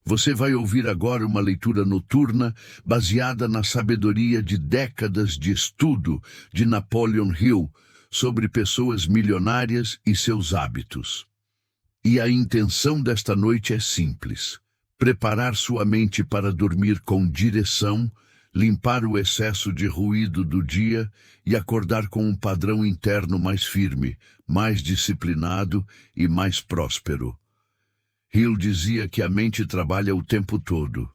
Você vai ouvir agora uma leitura noturna baseada na sabedoria de décadas de estudo de Napoleon Hill sobre pessoas milionárias e seus hábitos. E a intenção desta noite é simples: preparar sua mente para dormir com direção, limpar o excesso de ruído do dia e acordar com um padrão interno mais firme, mais disciplinado e mais próspero. Hill dizia que a mente trabalha o tempo todo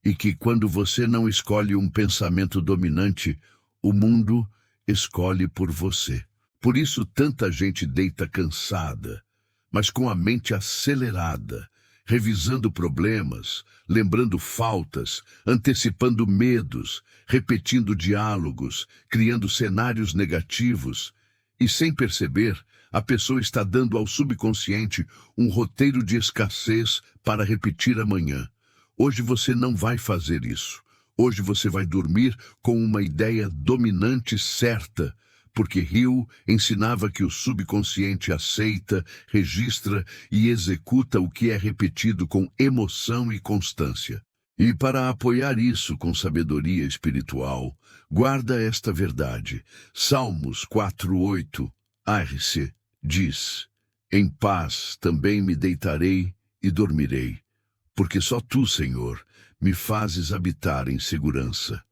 e que quando você não escolhe um pensamento dominante, o mundo escolhe por você. Por isso tanta gente deita cansada, mas com a mente acelerada, revisando problemas, lembrando faltas, antecipando medos, repetindo diálogos, criando cenários negativos, e sem perceber, a pessoa está dando ao subconsciente um roteiro de escassez para repetir amanhã. Hoje você não vai fazer isso. Hoje você vai dormir com uma ideia dominante certa, porque Hill ensinava que o subconsciente aceita, registra e executa o que é repetido com emoção e constância. E para apoiar isso com sabedoria espiritual, guarda esta verdade. Salmos 4:8, ARC, diz: em paz também me deitarei e dormirei, porque só tu, Senhor, me fazes habitar em segurança.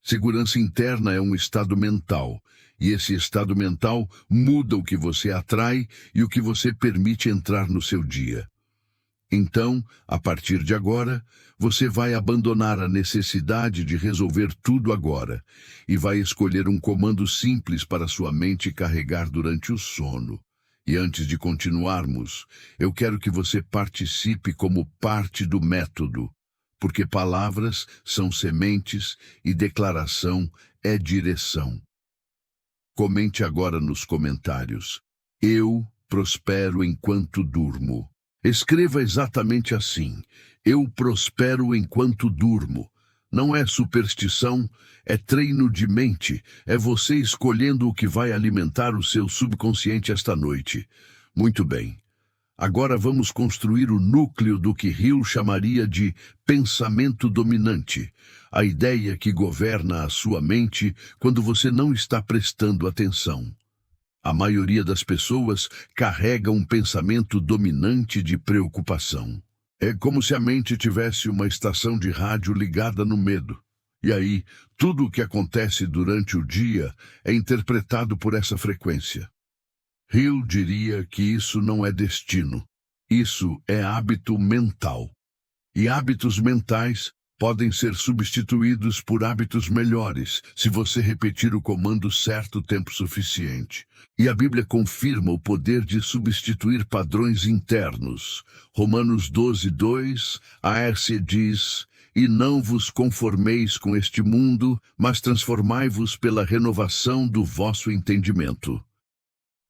Segurança interna é um estado mental, e esse estado mental muda o que você atrai e o que você permite entrar no seu dia. Então, a partir de agora, você vai abandonar a necessidade de resolver tudo agora e vai escolher um comando simples para sua mente carregar durante o sono. E antes de continuarmos, eu quero que você participe como parte do método, porque palavras são sementes e declaração é direção. Comente agora nos comentários: eu prospero enquanto durmo. Escreva exatamente assim: eu prospero enquanto durmo. Não é superstição, é treino de mente, é você escolhendo o que vai alimentar o seu subconsciente esta noite. Muito bem. Agora vamos construir o núcleo do que Hill chamaria de pensamento dominante, a ideia que governa a sua mente quando você não está prestando atenção. A maioria das pessoas carrega um pensamento dominante de preocupação. É como se a mente tivesse uma estação de rádio ligada no medo. E aí, tudo o que acontece durante o dia é interpretado por essa frequência. Hill diria que isso não é destino. Isso é hábito mental. E hábitos mentais podem ser substituídos por hábitos melhores, se você repetir o comando certo tempo suficiente. E a Bíblia confirma o poder de substituir padrões internos. Romanos 12:2, ARC diz: e não vos conformeis com este mundo, mas transformai-vos pela renovação do vosso entendimento.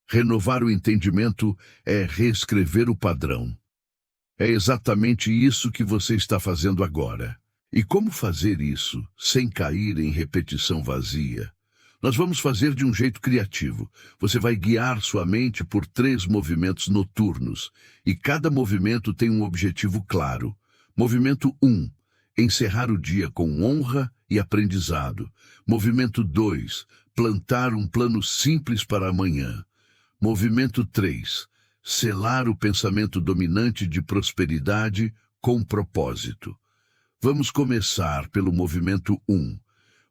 Renovar o entendimento é reescrever o padrão. É exatamente isso que você está fazendo agora. E como fazer isso sem cair em repetição vazia? Nós vamos fazer de um jeito criativo. Você vai guiar sua mente por 3 movimentos noturnos, e cada movimento tem um objetivo claro. Movimento 1, encerrar o dia com honra e aprendizado. Movimento 2, plantar um plano simples para amanhã. Movimento 3, selar o pensamento dominante de prosperidade com propósito. Vamos começar pelo movimento 1.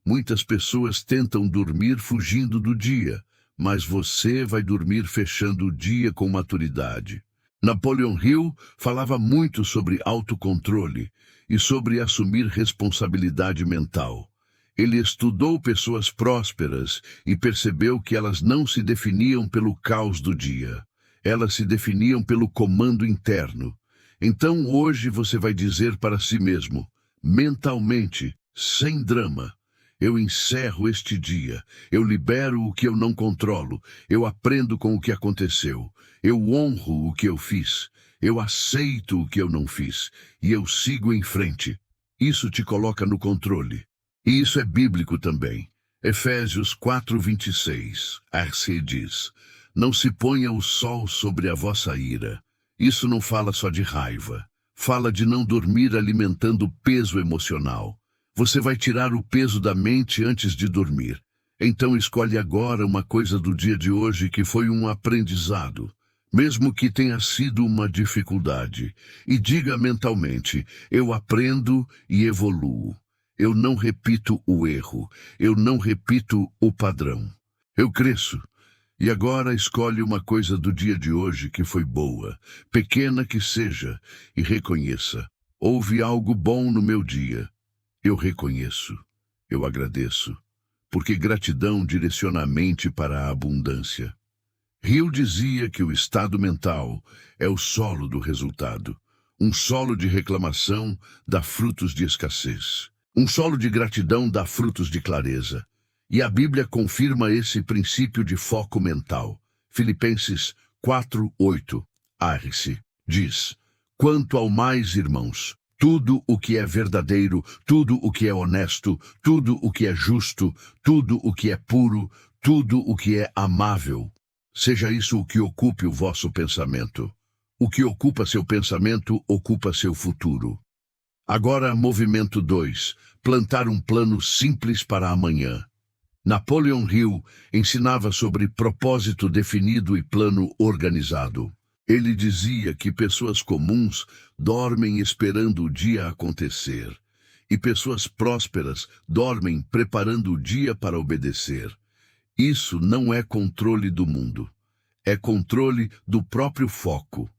Muitas pessoas tentam dormir fugindo do dia, mas você vai dormir fechando o dia com maturidade. Napoleon Hill falava muito sobre autocontrole e sobre assumir responsabilidade mental. Ele estudou pessoas prósperas e percebeu que elas não se definiam pelo caos do dia. Elas se definiam pelo comando interno. Então hoje você vai dizer para si mesmo, mentalmente, sem drama: eu encerro este dia, eu libero o que eu não controlo, eu aprendo com o que aconteceu, eu honro o que eu fiz, eu aceito o que eu não fiz, e eu sigo em frente. Isso te coloca no controle. E isso é bíblico também. Efésios 4:26, ARC diz: não se ponha o sol sobre a vossa ira. Isso não fala só de raiva. Fala de não dormir alimentando peso emocional. Você vai tirar o peso da mente antes de dormir. Então escolhe agora uma coisa do dia de hoje que foi um aprendizado, mesmo que tenha sido uma dificuldade, e diga mentalmente: eu aprendo e evoluo. Eu não repito o erro, eu não repito o padrão. Eu cresço. E agora escolhe uma coisa do dia de hoje que foi boa, pequena que seja, e reconheça: houve algo bom no meu dia. Eu reconheço, eu agradeço, porque gratidão direciona a mente para a abundância. Hill dizia que o estado mental é o solo do resultado. Um solo de reclamação dá frutos de escassez. Um solo de gratidão dá frutos de clareza. E a Bíblia confirma esse princípio de foco mental. Filipenses 4:8, Arce, diz: quanto ao mais, irmãos, tudo o que é verdadeiro, tudo o que é honesto, tudo o que é justo, tudo o que é puro, tudo o que é amável, seja isso o que ocupe o vosso pensamento. O que ocupa seu pensamento, ocupa seu futuro. Agora, movimento 2. Plantar um plano simples para amanhã. Napoleon Hill ensinava sobre propósito definido e plano organizado. Ele dizia que pessoas comuns dormem esperando o dia acontecer, e pessoas prósperas dormem preparando o dia para obedecer. Isso não é controle do mundo, é controle do próprio foco.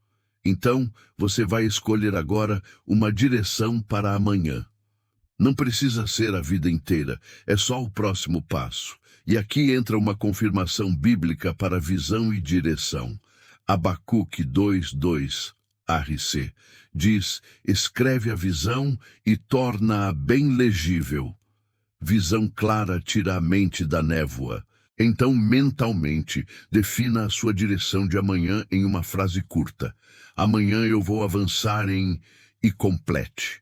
Então, você vai escolher agora uma direção para amanhã. Não precisa ser a vida inteira, é só o próximo passo. E aqui entra uma confirmação bíblica para visão e direção. Abacuque 2:2, Arce, diz: escreve a visão e torna-a bem legível. Visão clara tira a mente da névoa. Então, mentalmente, defina a sua direção de amanhã em uma frase curta. Amanhã eu vou avançar em... e complete.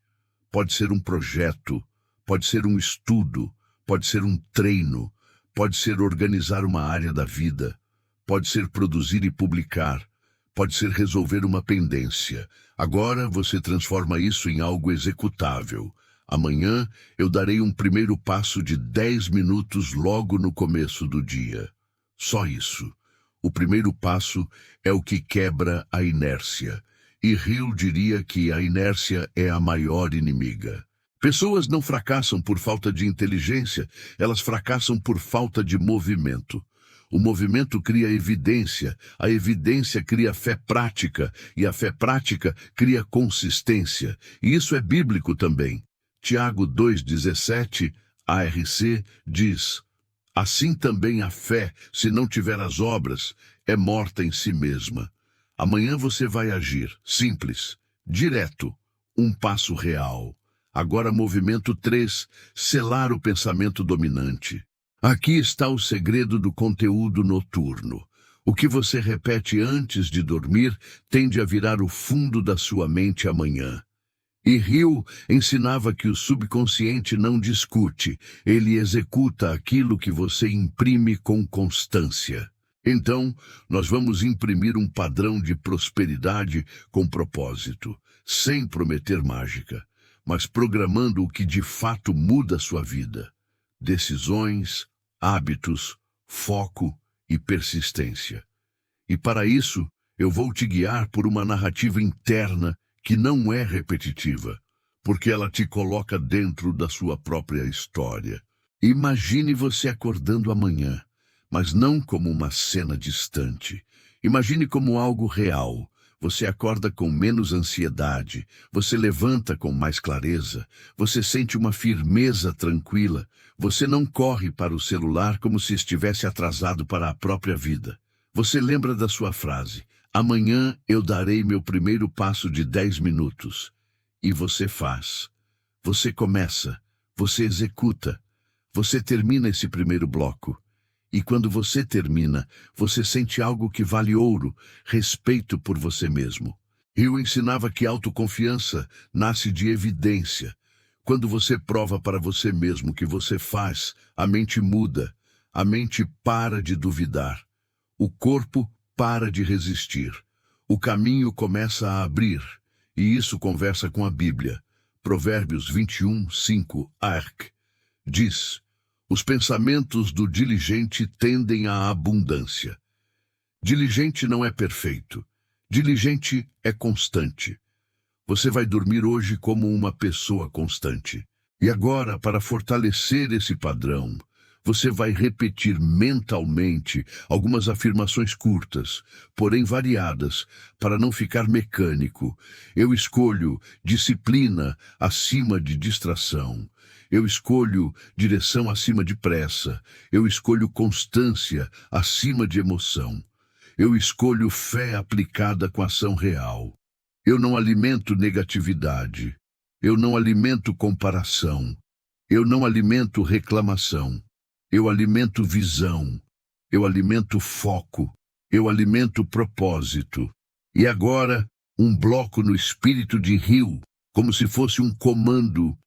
Pode ser um projeto, pode ser um estudo, pode ser um treino, pode ser organizar uma área da vida, pode ser produzir e publicar, pode ser resolver uma pendência. Agora você transforma isso em algo executável. Amanhã eu darei um primeiro passo de 10 minutos logo no começo do dia. Só isso. O primeiro passo é o que quebra a inércia. E Hill diria que a inércia é a maior inimiga. Pessoas não fracassam por falta de inteligência, elas fracassam por falta de movimento. O movimento cria evidência, a evidência cria fé prática, e a fé prática cria consistência. E isso é bíblico também. Tiago 2:17, ARC, diz: assim também a fé, se não tiver as obras, é morta em si mesma. Amanhã você vai agir, simples, direto, um passo real. Agora, movimento 3, selar o pensamento dominante. Aqui está o segredo do conteúdo noturno. O que você repete antes de dormir tende a virar o fundo da sua mente amanhã. E Hill ensinava que o subconsciente não discute, ele executa aquilo que você imprime com constância. Então, nós vamos imprimir um padrão de prosperidade com propósito, sem prometer mágica, mas programando o que de fato muda a sua vida. Decisões, hábitos, foco e persistência. E para isso, eu vou te guiar por uma narrativa interna que não é repetitiva, porque ela te coloca dentro da sua própria história. Imagine você acordando amanhã, mas não como uma cena distante. Imagine como algo real. Você acorda com menos ansiedade, você levanta com mais clareza, você sente uma firmeza tranquila, você não corre para o celular como se estivesse atrasado para a própria vida. Você lembra da sua frase: amanhã eu darei meu primeiro passo de 10 minutos. E você faz. Você começa, você executa, você termina esse primeiro bloco. E quando você termina, você sente algo que vale ouro, respeito por você mesmo. Hill ensinava que autoconfiança nasce de evidência. Quando você prova para você mesmo que você faz, a mente muda, a mente para de duvidar, o corpo para de resistir, o caminho começa a abrir, E isso conversa com a Bíblia. Provérbios 21, 5, arc. Diz: os pensamentos do diligente tendem à abundância. Diligente não é perfeito. Diligente é constante. Você vai dormir hoje como uma pessoa constante. E agora, para fortalecer esse padrão, você vai repetir mentalmente algumas afirmações curtas, porém variadas, para não ficar mecânico. Eu escolho disciplina acima de distração. Eu escolho direção acima de pressa. Eu escolho constância acima de emoção. Eu escolho fé aplicada com ação real. Eu não alimento negatividade. Eu não alimento comparação. Eu não alimento reclamação. Eu alimento visão. Eu alimento foco. Eu alimento propósito. E agora, um bloco no espírito de Hill, como se fosse um comando.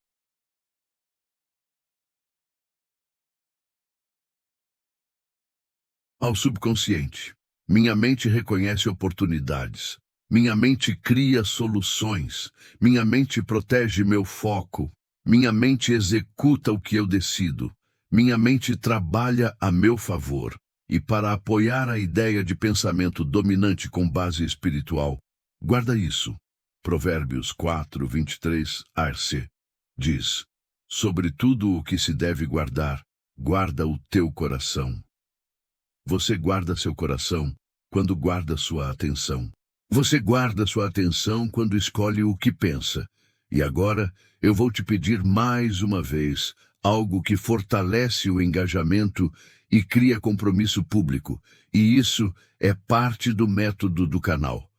Ao subconsciente. Minha mente reconhece oportunidades. Minha mente cria soluções. Minha mente protege meu foco. Minha mente executa o que eu decido. Minha mente trabalha a meu favor. E para apoiar a ideia de pensamento dominante com base espiritual, guarda isso. Provérbios 4, 23, arc. Diz: sobre tudo o que se deve guardar, guarda o teu coração. Você guarda seu coração quando guarda sua atenção. Você guarda sua atenção quando escolhe o que pensa. E agora eu vou te pedir mais uma vez algo que fortalece o engajamento e cria compromisso público. E isso é parte do método do canal.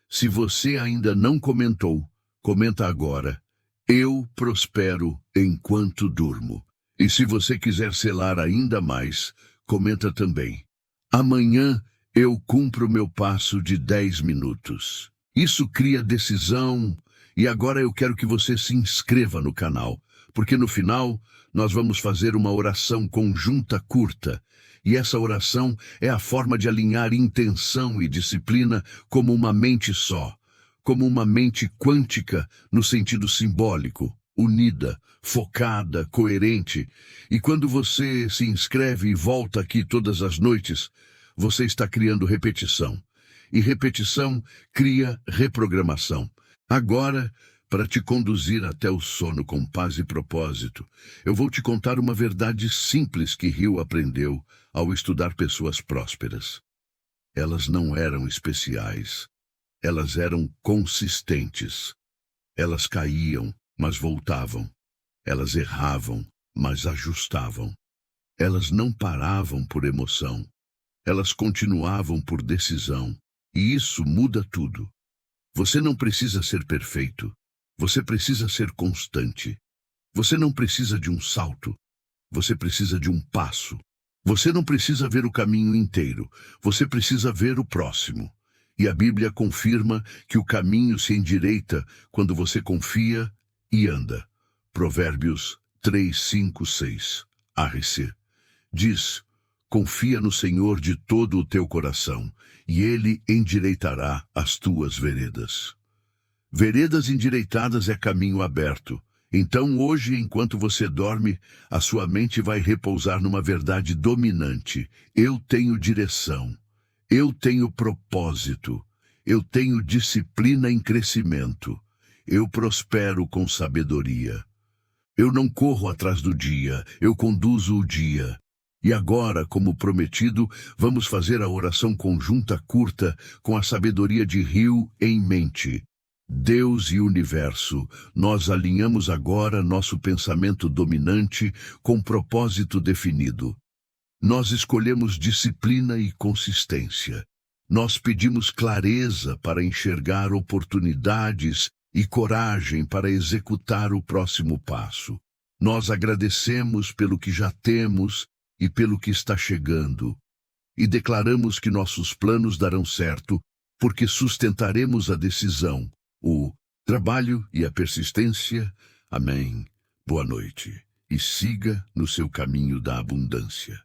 Se você ainda não comentou, comenta agora. Eu prospero enquanto durmo. E se você quiser selar ainda mais, comenta também. Amanhã eu cumpro meu passo de 10 minutos. Isso cria decisão. E agora eu quero que você se inscreva no canal, porque no final nós vamos fazer uma oração conjunta curta. E essa oração é a forma de alinhar intenção e disciplina como uma mente só, como uma mente quântica no sentido simbólico, unida, focada, coerente. E quando você se inscreve e volta aqui todas as noites, você está criando repetição. E repetição cria reprogramação. Agora, para te conduzir até o sono com paz e propósito, eu vou te contar uma verdade simples que Hill aprendeu ao estudar pessoas prósperas. Elas não eram especiais. Elas eram consistentes. Elas caíam, mas voltavam. Elas erravam, mas ajustavam. Elas não paravam por emoção. Elas continuavam por decisão. E isso muda tudo. Você não precisa ser perfeito. Você precisa ser constante. Você não precisa de um salto. Você precisa de um passo. Você não precisa ver o caminho inteiro. Você precisa ver o próximo. E a Bíblia confirma que o caminho se endireita quando você confia e anda. Provérbios 3, 5, 6. ARC. Diz: confia no Senhor de todo o teu coração, e Ele endireitará as tuas veredas. Veredas endireitadas é caminho aberto. Então hoje, enquanto você dorme, a sua mente vai repousar numa verdade dominante. Eu tenho direção. Eu tenho propósito. Eu tenho disciplina em crescimento. Eu prospero com sabedoria. Eu não corro atrás do dia, eu conduzo o dia. E agora, como prometido, vamos fazer a oração conjunta curta com a sabedoria de Hill em mente. Deus e universo, nós alinhamos agora nosso pensamento dominante com propósito definido. Nós escolhemos disciplina e consistência. Nós pedimos clareza para enxergar oportunidades e coragem para executar o próximo passo. Nós agradecemos pelo que já temos e pelo que está chegando. E declaramos que nossos planos darão certo, porque sustentaremos a decisão, o trabalho e a persistência. Amém. Boa noite. E siga no seu caminho da abundância.